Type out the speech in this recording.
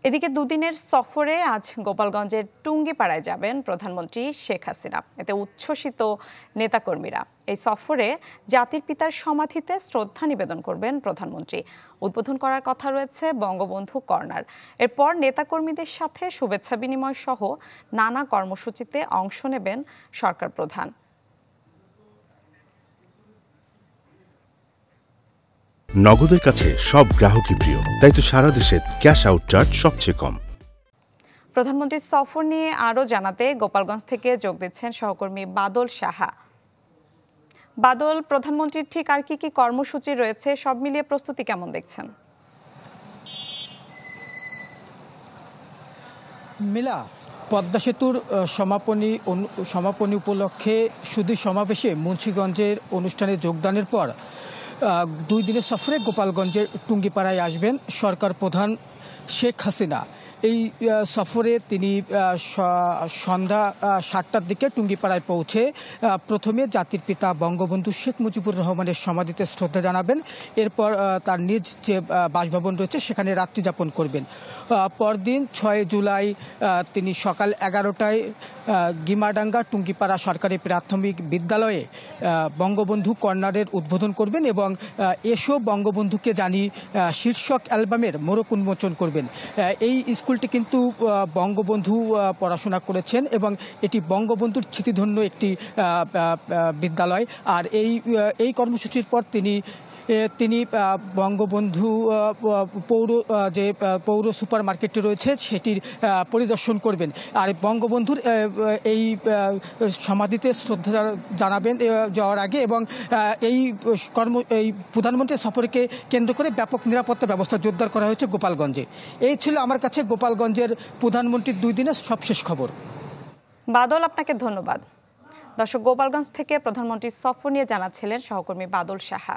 এদিকে দুদিনের সফরে আজ গোপালগঞ্জের টুঙ্গিপাড়ায় যাবেন প্রধানমন্ত্রী শেখ হাসিনা। এতে উচ্ছ্বসিত নেতাকর্মীরা। এই সফরে জাতির পিতার সমাধিতে শ্রদ্ধা নিবেদন করবেন প্রধানমন্ত্রী। উদ্বোধন করার কথা রয়েছে বঙ্গবন্ধু কর্নার। এরপর নেতাকর্মীদের সাথে শুভেচ্ছা বিনিময় সহ নানা কর্মসূচিতে অংশ নেবেন সরকার প্রধান। নগদের কাছে সব গ্রাহকই প্রিয়, তাই তো সারা দেশে ক্যাশ আউট চার্জ সবচেয়ে কম। প্রধানমন্ত্রীর সফর নিয়ে আরও জানাতে গোপালগঞ্জ থেকে যোগ দিচ্ছেন সহকর্মী বাদল সাহা। বাদল, প্রধানমন্ত্রীর ঠিক আর কি কর্মসূচি রয়েছে, সব মিলিয়ে প্রস্তুতি কেমন দেখছেন? মিলা, পদ্মা সেতুর সমাপনী উপলক্ষে শুধু সমাবেশে মুন্সিগঞ্জের অনুষ্ঠানে যোগদানের পর 2 দিনের সফরে গোপালগঞ্জের টুঙ্গিপাড়ায় আসবেন সরকার প্রধান শেখ হাসিনা। এই সফরে তিনি সন্ধ্যা 7টার দিকে টুঙ্গিপাড়ায় পৌঁছে প্রথমে জাতির পিতা বঙ্গবন্ধু শেখ মুজিবুর রহমানের সমাধিতে শ্রদ্ধা জানাবেন। এরপর তার নিজ যে বাসভবন রয়েছে সেখানে রাত্রি যাপন করবেন। পরদিন 6 জুলাই তিনি সকাল 11টায় গিমাডাঙ্গা টুঙ্গিপাড়া সরকারি প্রাথমিক বিদ্যালয়ে বঙ্গবন্ধু কর্নারের উদ্বোধন করবেন এবং এসো বঙ্গবন্ধুকে জানি শীর্ষক অ্যালবামের মোড়ক উন্মোচন করবেন। এই স্কুলটি কিন্তু বঙ্গবন্ধু পড়াশোনা করেছেন এবং এটি বঙ্গবন্ধুর স্মৃতিধন্য একটি বিদ্যালয়। আর এই কর্মসূচির পর তিনি বঙ্গবন্ধু পৌর সুপার মার্কেটটি রয়েছে সেটির পরিদর্শন করবেন। আর বঙ্গবন্ধুর এই সমাধিতে শ্রদ্ধা জানাবেন যাওয়ার আগে এবং এই প্রধানমন্ত্রীর সফরকে কেন্দ্র করে ব্যাপক নিরাপত্তা ব্যবস্থা জোরদার করা হয়েছে গোপালগঞ্জে। এই ছিল আমার কাছে গোপালগঞ্জের প্রধানমন্ত্রীর 2 দিনের সবশেষ খবর। বাদল, আপনাকে ধন্যবাদ। দর্শক, গোপালগঞ্জ থেকে প্রধানমন্ত্রীর সফর নিয়ে জানাচ্ছিলেন সহকর্মী বাদল সাহা।